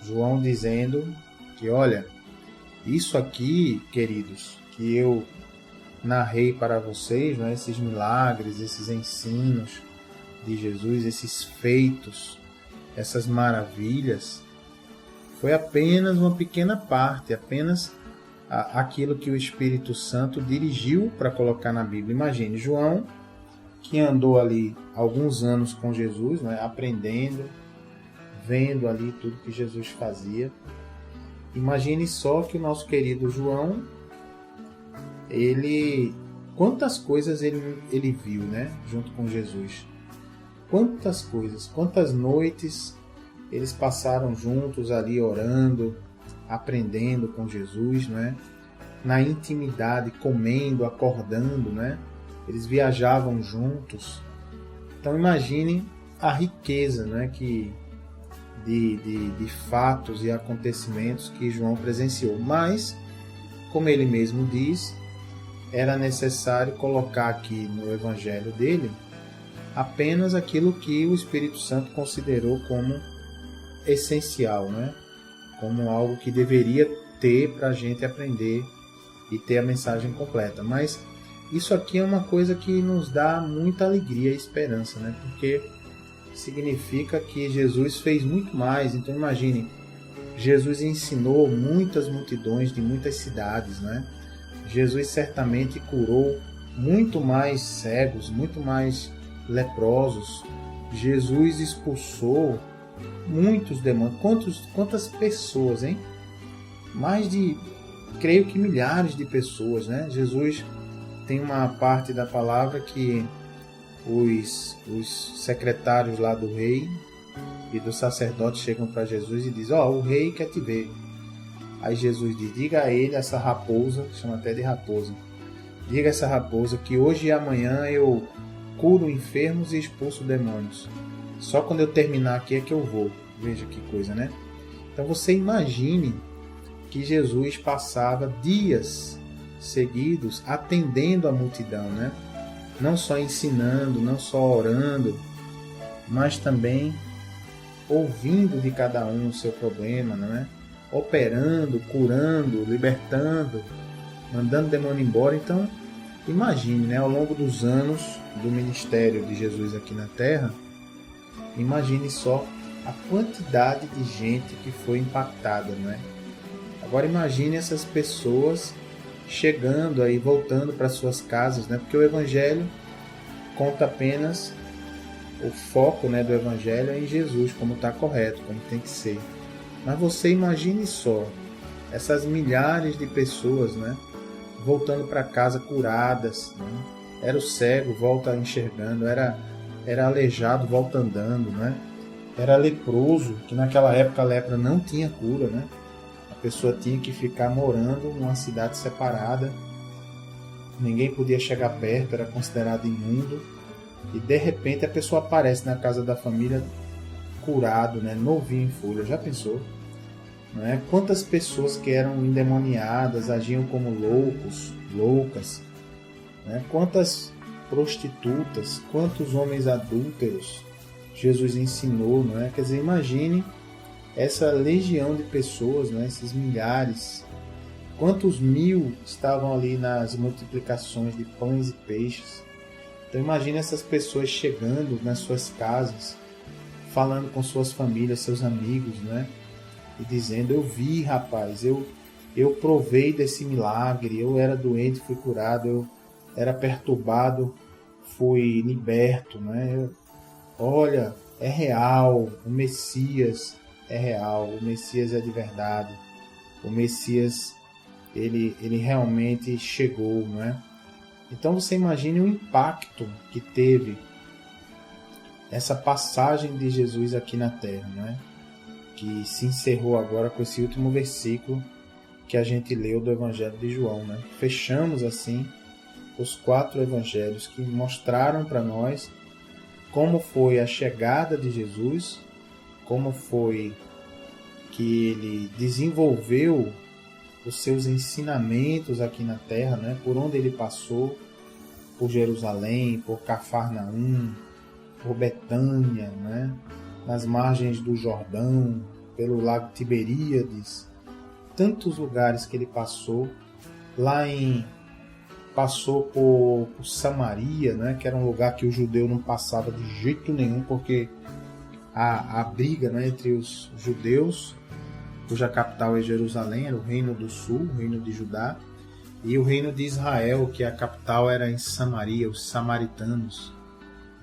João dizendo que, olha, isso aqui, queridos, que eu narrei para vocês, né, esses milagres, esses ensinos de Jesus, esses feitos, essas maravilhas, foi apenas uma pequena parte, apenas aquilo que o Espírito Santo dirigiu para colocar na Bíblia. Imagine, João, que andou ali alguns anos com Jesus, né, aprendendo, vendo ali tudo que Jesus fazia. Imagine só que o nosso querido João, quantas coisas ele viu, né, junto com Jesus. Quantas coisas, quantas noites eles passaram juntos ali orando, aprendendo com Jesus, né? Na intimidade, comendo, acordando, né? Eles viajavam juntos. Então imagine a riqueza, né? De fatos e acontecimentos que João presenciou. Mas, como ele mesmo diz, era necessário colocar aqui no evangelho dele apenas aquilo que o Espírito Santo considerou como essencial, né? Como algo que deveria ter para a gente aprender e ter a mensagem completa. Mas isso aqui é uma coisa que nos dá muita alegria e esperança, né? Porque significa que Jesus fez muito mais. Então imagine, Jesus ensinou muitas multidões de muitas cidades, né? Jesus certamente curou muito mais cegos, muito mais leprosos. Jesus expulsou muitos demônios. Quantas pessoas, hein? Mais de, creio que milhares de pessoas, né? Jesus tem uma parte da palavra que os secretários lá do rei e do sacerdote chegam para Jesus e dizem: o rei quer te ver. Aí Jesus diz: diga a ele, essa raposa, chama até de raposa, diga a essa raposa que hoje e amanhã eu curo enfermos e expulso demônios. Só quando eu terminar aqui é que eu vou. Veja que coisa, né? Então você imagine que Jesus passava dias seguidos atendendo a multidão, né? Não só ensinando, não só orando, mas também ouvindo de cada um o seu problema, não é? Operando, curando, libertando, mandando o demônio embora. Então, imagine, né? Ao longo dos anos do ministério de Jesus aqui na Terra, imagine só a quantidade de gente que foi impactada, não é? Agora imagine essas pessoas chegando aí, voltando para suas casas, né? Porque o Evangelho conta apenas o foco, né, do Evangelho é em Jesus, como está correto, como tem que ser. Mas você imagine só essas milhares de pessoas, né, voltando para casa curadas, né? Era o cego, volta enxergando, era aleijado, volta andando, né? Era leproso, que naquela época a lepra não tinha cura, né? A pessoa tinha que ficar morando numa cidade separada, ninguém podia chegar perto, era considerado imundo, e de repente a pessoa aparece na casa da família curado, né? Novinho em folha. Já pensou? Não é? Quantas pessoas que eram endemoniadas agiam como loucas, né? Quantas prostitutas, quantos homens adúlteros Jesus ensinou, não é? Quer dizer, imagine essa legião de pessoas, né? Esses milhares, quantos mil estavam ali nas multiplicações de pães e peixes. Então imagine essas pessoas chegando nas suas casas, falando com suas famílias, seus amigos, né? E dizendo: eu vi, rapaz, eu provei desse milagre, eu era doente, fui curado, eu era perturbado, fui liberto, né? Olha, é real, o Messias é real, o Messias é de verdade, o Messias ele realmente chegou, né? Então você imagine o impacto que teve essa passagem de Jesus aqui na Terra, né? Que se encerrou agora com esse último versículo que a gente leu do Evangelho de João, né? Fechamos assim os 4 evangelhos que mostraram para nós como foi a chegada de Jesus, como foi que ele desenvolveu os seus ensinamentos aqui na Terra, né? Por onde ele passou, por Jerusalém, por Cafarnaum, por Betânia, né? Nas margens do Jordão, pelo lago Tiberíades, tantos lugares que ele passou, passou por Samaria, né? Que era um lugar que o judeu não passava de jeito nenhum, porque a briga, né, entre os judeus, cuja capital é Jerusalém, era o reino do sul, o reino de Judá, e o reino de Israel, que a capital era em Samaria, os samaritanos.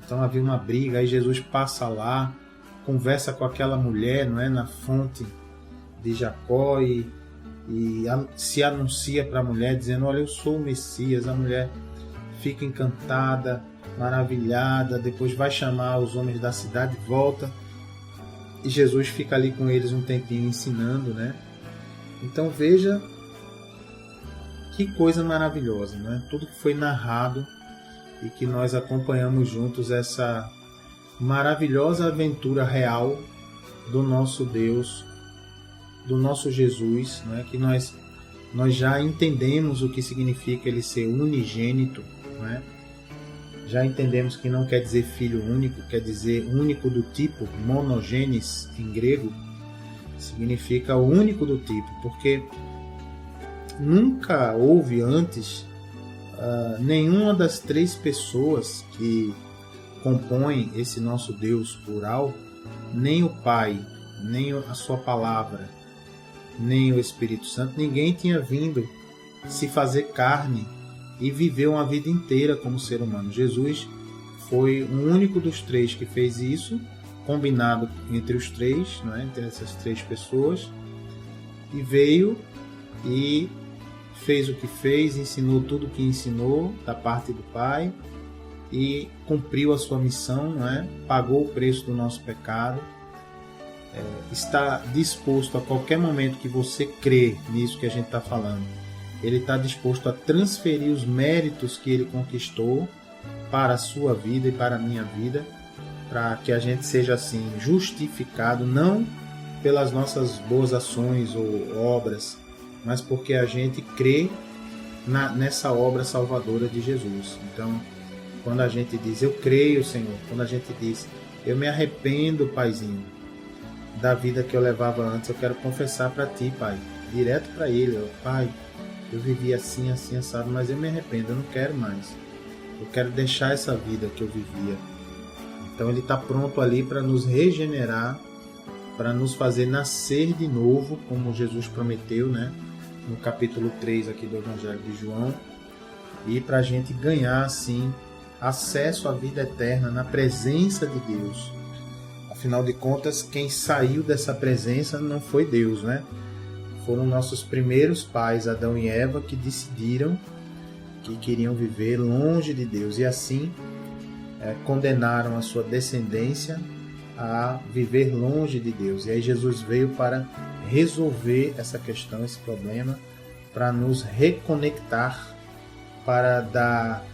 Então havia uma briga, aí Jesus passa lá, conversa com aquela mulher, não é, na fonte de Jacó e se anuncia para a mulher dizendo: olha, eu sou o Messias. A mulher fica encantada, maravilhada, depois vai chamar os homens da cidade, volta, e Jesus fica ali com eles um tempinho ensinando, né? Então veja que coisa maravilhosa, né? Tudo que foi narrado e que nós acompanhamos juntos, essa maravilhosa aventura real do nosso Deus, do nosso Jesus, né? Que nós já entendemos o que significa ele ser unigênito, né? Já entendemos que não quer dizer filho único, quer dizer único do tipo, monogenes em grego, significa o único do tipo, porque nunca houve antes nenhuma das três pessoas que compõem esse nosso Deus plural, nem o Pai, nem a sua palavra, nem o Espírito Santo, ninguém tinha vindo se fazer carne e viver uma vida inteira como ser humano. Jesus foi o único dos três que fez isso, combinado entre os três, não é? Entre essas três pessoas, e veio e fez o que fez, ensinou tudo o que ensinou da parte do Pai e cumpriu a sua missão, não é? Pagou o preço do nosso pecado, está disposto a qualquer momento que você crê nisso que a gente está falando, ele está disposto a transferir os méritos que ele conquistou para a sua vida e para a minha vida, para que a gente seja assim justificado, não pelas nossas boas ações ou obras, mas porque a gente crê nessa obra salvadora de Jesus. Então, quando a gente diz eu creio, Senhor, quando a gente diz eu me arrependo, Paizinho, da vida que eu levava antes, eu quero confessar para Ti, Pai, direto para Ele: Pai, eu vivi assim, assim, assado, mas eu me arrependo, eu não quero mais. Eu quero deixar essa vida que eu vivia. Então Ele está pronto ali para nos regenerar, para nos fazer nascer de novo, como Jesus prometeu, né? No capítulo 3 aqui do Evangelho de João, e para a gente ganhar, assim, acesso à vida eterna na presença de Deus. Afinal de contas, quem saiu dessa presença não foi Deus, né? Foram nossos primeiros pais, Adão e Eva, que decidiram que queriam viver longe de Deus e assim condenaram a sua descendência a viver longe de Deus. E aí Jesus veio para resolver essa questão, esse problema, para nos reconectar, para dar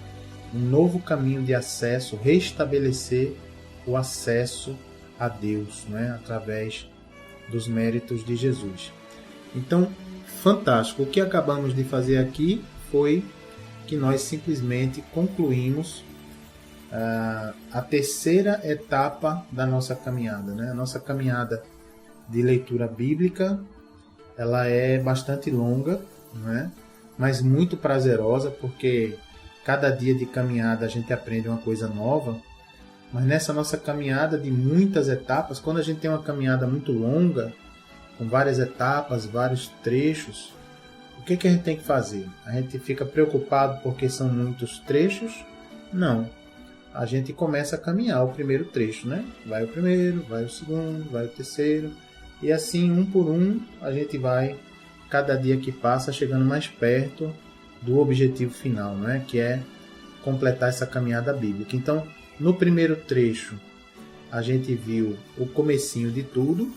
um novo caminho de acesso, restabelecer o acesso a Deus, né? Através dos méritos de Jesus. Então, fantástico. O que acabamos de fazer aqui foi que nós simplesmente concluímos a terceira etapa da nossa caminhada, né? A nossa caminhada de leitura bíblica, ela é bastante longa, né? Mas muito prazerosa, porque cada dia de caminhada a gente aprende uma coisa nova. Mas nessa nossa caminhada de muitas etapas, quando a gente tem uma caminhada muito longa, com várias etapas, vários trechos, o que a gente tem que fazer? A gente fica preocupado porque são muitos trechos? Não. A gente começa a caminhar o primeiro trecho, né? Vai o primeiro, vai o segundo, vai o terceiro, e assim, um por um, a gente vai, cada dia que passa, chegando mais perto do objetivo final, né? Que é completar essa caminhada bíblica. Então, no primeiro trecho, a gente viu o comecinho de tudo,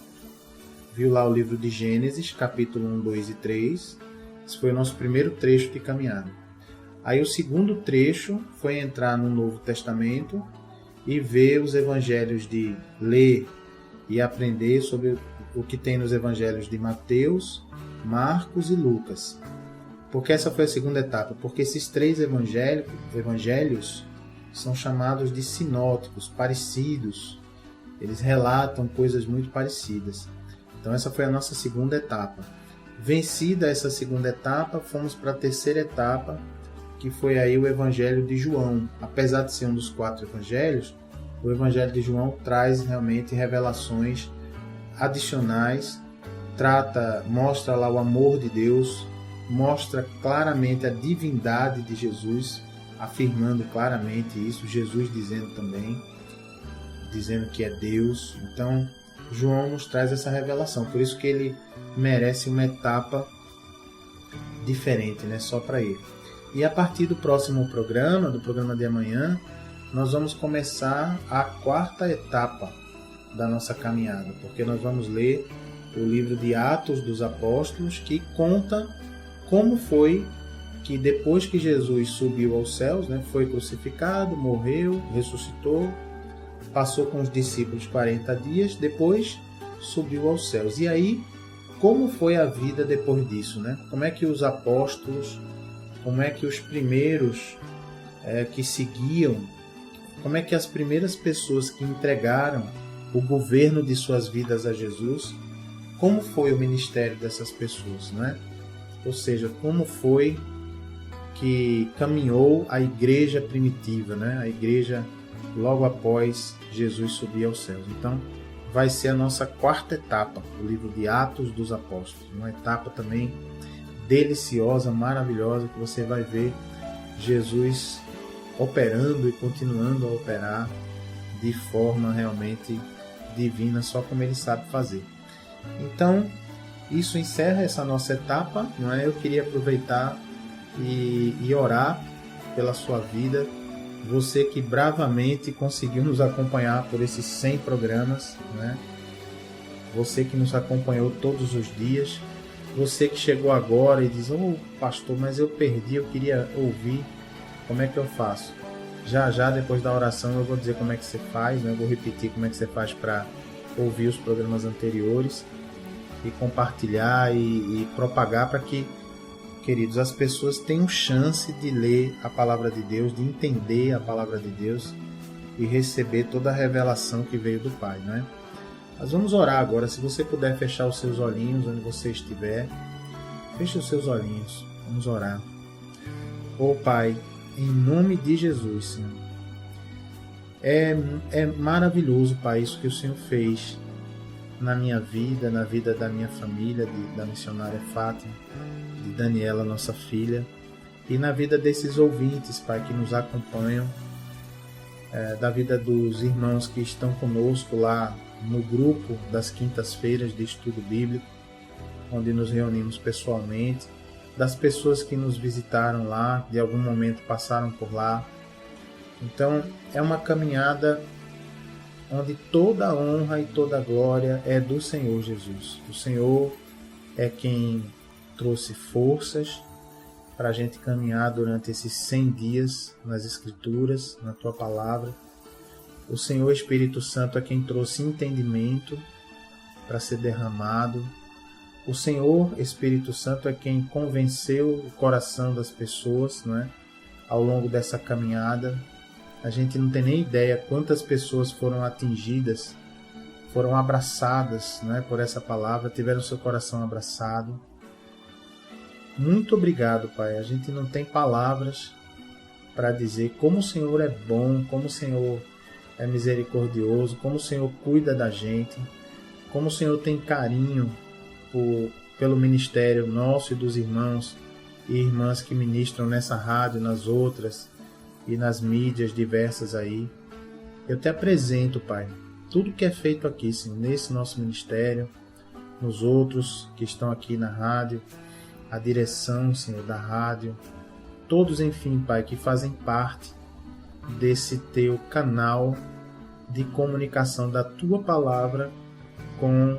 viu lá o livro de Gênesis, capítulo 1, 2 e 3. Esse foi o nosso primeiro trecho de caminhada. Aí o segundo trecho foi entrar no Novo Testamento e ver os evangelhos, de ler e aprender sobre o que tem nos evangelhos de Mateus, Marcos e Lucas. Por que essa foi a segunda etapa? Porque esses três evangelhos são chamados de sinóticos, parecidos. Eles relatam coisas muito parecidas. Então essa foi a nossa segunda etapa. Vencida essa segunda etapa, fomos para a terceira etapa, que foi aí o Evangelho de João. Apesar de ser um dos 4 evangelhos, O Evangelho de João traz realmente revelações adicionais, mostra lá o amor de Deus, mostra claramente a divindade de Jesus, afirmando claramente isso, Jesus dizendo também, dizendo que é Deus. Então, João nos traz essa revelação, por isso que ele merece uma etapa diferente, né, só para ele. E a partir do próximo programa, do programa de amanhã, nós vamos começar a quarta etapa da nossa caminhada, porque nós vamos ler o livro de Atos dos Apóstolos, que conta como foi que depois que Jesus subiu aos céus, né, foi crucificado, morreu, ressuscitou, passou com os discípulos 40 dias, depois subiu aos céus. E aí, como foi a vida depois disso, né? Como é que os apóstolos, como é que os primeiros que seguiam, como é que as primeiras pessoas que entregaram o governo de suas vidas a Jesus, como foi o ministério dessas pessoas, né? Ou seja, como foi que caminhou a igreja primitiva, né? A igreja logo após Jesus subir aos céus. Então, vai ser a nossa quarta etapa, o livro de Atos dos Apóstolos. Uma etapa também deliciosa, maravilhosa, que você vai ver Jesus operando e continuando a operar de forma realmente divina, só como ele sabe fazer. Então, isso encerra essa nossa etapa, não é? Eu queria aproveitar e orar pela sua vida, você que bravamente conseguiu nos acompanhar por esses 100 programas, né? Você que nos acompanhou todos os dias, você que chegou agora e diz: "Oh, pastor, mas eu perdi, eu queria ouvir, como é que eu faço?" Já depois da oração eu vou dizer como é que você faz, né? Eu vou repetir como é que você faz para ouvir os programas anteriores e compartilhar e propagar para que, queridos, as pessoas tenham chance de ler a palavra de Deus, de entender a palavra de Deus e receber toda a revelação que veio do Pai, não é? Nós vamos orar agora. Se você puder fechar os seus olhinhos onde você estiver, feche os seus olhinhos. Vamos orar. Ó Pai, em nome de Jesus, Senhor, é maravilhoso, Pai, isso que o Senhor fez na minha vida, na vida da minha família, da missionária Fátima, de Daniela, nossa filha, e na vida desses ouvintes, Pai, que nos acompanham, da vida dos irmãos que estão conosco lá no grupo das quintas-feiras de estudo bíblico, onde nos reunimos pessoalmente, das pessoas que nos visitaram lá, de algum momento passaram por lá. Então, é uma caminhada onde toda a honra e toda a glória é do Senhor Jesus. O Senhor é quem trouxe forças para a gente caminhar durante esses 100 dias nas Escrituras, na Tua Palavra. O Senhor Espírito Santo é quem trouxe entendimento para ser derramado. O Senhor Espírito Santo é quem convenceu o coração das pessoas, não é? Ao longo dessa caminhada. A gente não tem nem ideia quantas pessoas foram atingidas, foram abraçadas, não é, por essa palavra, tiveram seu coração abraçado. Muito obrigado, Pai. A gente não tem palavras para dizer como o Senhor é bom, como o Senhor é misericordioso, como o Senhor cuida da gente, como o Senhor tem carinho pelo ministério nosso e dos irmãos e irmãs que ministram nessa rádio, nas outras e nas mídias diversas aí. Eu te apresento, Pai, tudo que é feito aqui, Senhor, nesse nosso ministério, nos outros que estão aqui na rádio, a direção, Senhor, da rádio, todos, enfim, Pai, que fazem parte desse Teu canal de comunicação da Tua Palavra com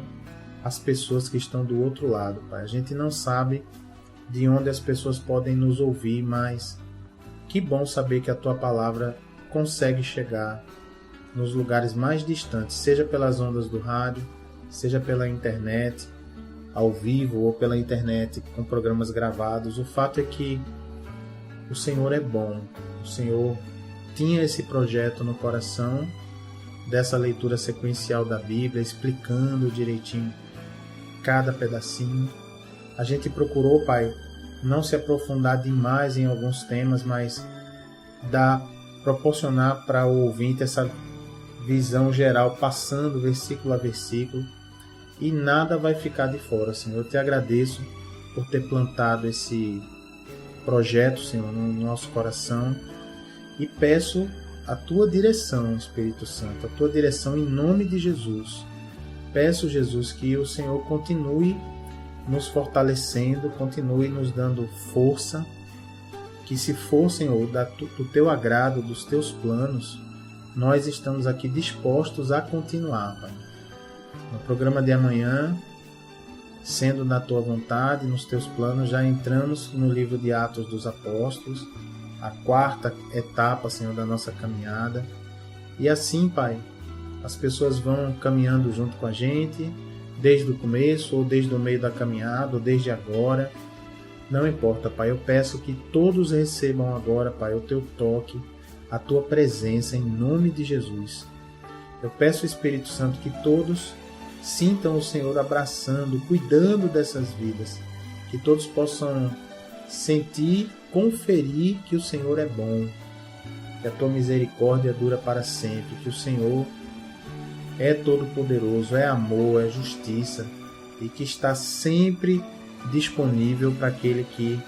as pessoas que estão do outro lado, Pai. A gente não sabe de onde as pessoas podem nos ouvir, mas que bom saber que a Tua Palavra consegue chegar nos lugares mais distantes, seja pelas ondas do rádio, seja pela internet, ao vivo ou pela internet com programas gravados. O fato é que o Senhor é bom. O Senhor tinha esse projeto no coração dessa leitura sequencial da Bíblia, explicando direitinho cada pedacinho. A gente procurou, Pai, não se aprofundar demais em alguns temas, mas proporcionar para o ouvinte visão geral, passando versículo a versículo, e nada vai ficar de fora, Senhor. Eu te agradeço por ter plantado esse projeto, Senhor, no nosso coração, e peço a tua direção, Espírito Santo, a tua direção em nome de Jesus. Peço, Jesus, que o Senhor continue nos fortalecendo, continue nos dando força, que se for, Senhor, do teu agrado, dos teus planos, nós estamos aqui dispostos a continuar, Pai. No programa de amanhã, sendo na tua vontade, nos teus planos, já entramos no livro de Atos dos Apóstolos, a quarta etapa, Senhor, da nossa caminhada. E assim, Pai, as pessoas vão caminhando junto com a gente, desde o começo, ou desde o meio da caminhada, ou desde agora. Não importa, Pai, eu peço que todos recebam agora, Pai, o teu toque, a tua presença, em nome de Jesus. Eu peço, Espírito Santo, que todos sintam o Senhor abraçando, cuidando dessas vidas, que todos possam sentir, conferir que o Senhor é bom, que a tua misericórdia dura para sempre, que o Senhor é todo-poderoso, é amor, é justiça, e que está sempre disponível para aquele que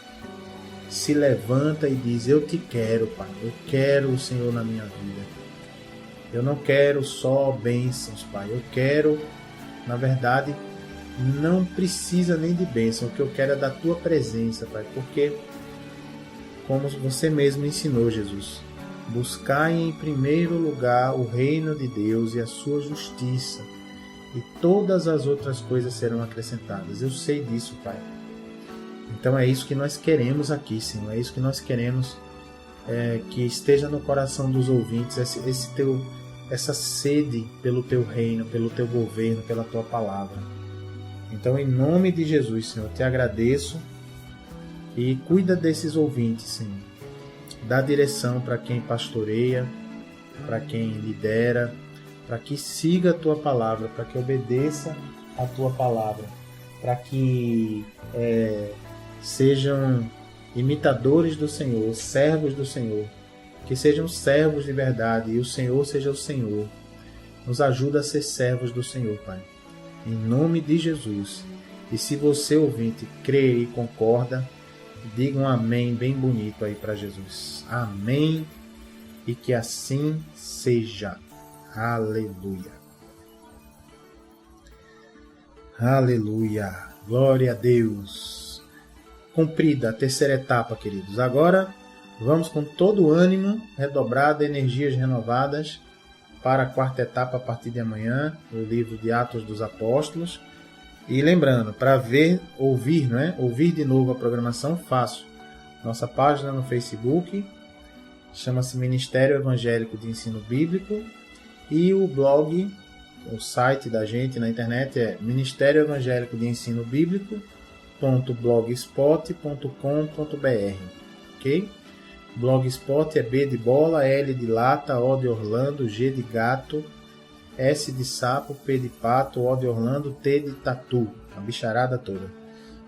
se levanta e diz: eu te quero, Pai, eu quero o Senhor na minha vida. Eu não quero só bênçãos, Pai, eu quero, na verdade, não precisa nem de bênção, o que eu quero é da tua presença, Pai, porque, como você mesmo ensinou, Jesus, buscai em primeiro lugar o reino de Deus e a sua justiça, e todas as outras coisas serão acrescentadas. Eu sei disso, Pai. Então é isso que nós queremos aqui, Senhor. É isso que nós queremos que esteja no coração dos ouvintes, essa sede pelo teu reino, pelo teu governo, pela tua palavra. Então, em nome de Jesus, Senhor, eu te agradeço e cuida desses ouvintes, Senhor. Dá direção para quem pastoreia, para quem lidera, para que siga a tua palavra, para que obedeça a tua palavra, para que sejam imitadores do Senhor, servos do Senhor, que sejam servos de verdade e o Senhor seja o Senhor. Nos ajuda a ser servos do Senhor, Pai, em nome de Jesus. E se você, ouvinte, crê e concorda, diga um amém bem bonito aí para Jesus. Amém, e que assim seja. Aleluia. Aleluia. Glória a Deus. Cumprida a terceira etapa, queridos. Agora vamos com todo o ânimo redobrado, energias renovadas para a quarta etapa a partir de amanhã, o livro de Atos dos Apóstolos. E lembrando, para ouvir de novo a programação, fácil. Nossa página no Facebook chama-se Ministério Evangélico de Ensino Bíblico. E o blog, o site da gente na internet é Ministério Evangélico de Ensino Bíblico.blogspot.com.br, ok? Blogspot é B de bola, L de lata, O de Orlando, G de gato, S de sapo, P de pato, O de Orlando, T de tatu, a bicharada toda.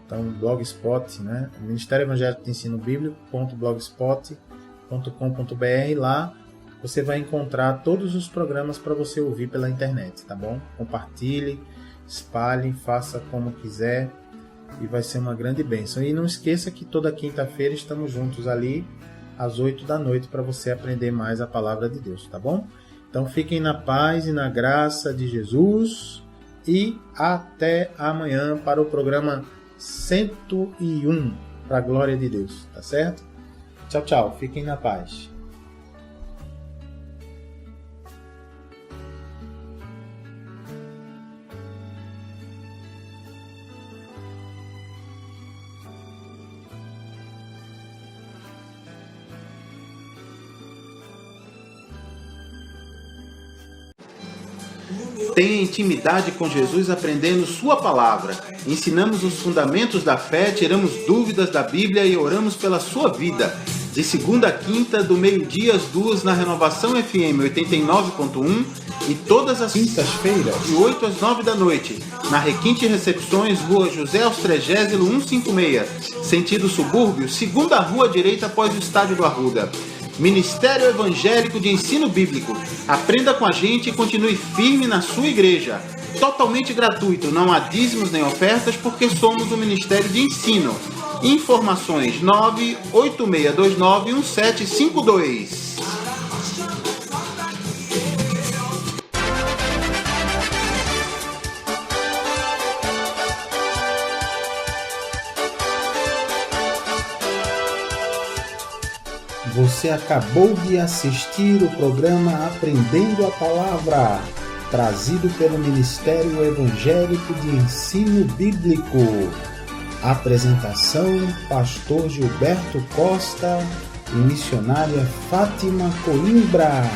Então, Blogspot, né? Ministério Evangélico de Ensino Bíblico.blogspot.com.br, lá você vai encontrar todos os programas para você ouvir pela internet, tá bom? Compartilhe, espalhe, faça como quiser e vai ser uma grande bênção. E não esqueça que toda quinta-feira estamos juntos ali às 8 da noite para você aprender mais a palavra de Deus, tá bom? Então fiquem na paz e na graça de Jesus e até amanhã para o programa 101, para a glória de Deus, tá certo? Tchau, tchau. Fiquem na paz. Tenha intimidade com Jesus aprendendo sua palavra. Ensinamos os fundamentos da fé, tiramos dúvidas da Bíblia e oramos pela sua vida. De segunda a quinta, do meio-dia às 2 na Renovação FM 89.1 e todas as quintas-feiras, de 8 às 9 da noite, na Requinte Recepções, Rua José Austrégésilo 156, sentido subúrbio, segunda rua direita após o Estádio do Arruda. Ministério Evangélico de Ensino Bíblico. Aprenda com a gente e continue firme na sua igreja. Totalmente gratuito, não há dízimos nem ofertas, porque somos um ministério de ensino. Informações 986291752. Você acabou de assistir o programa Aprendendo a Palavra, trazido pelo Ministério Evangélico de Ensino Bíblico. Apresentação: Pastor Gilberto Costa e missionária Fátima Coimbra.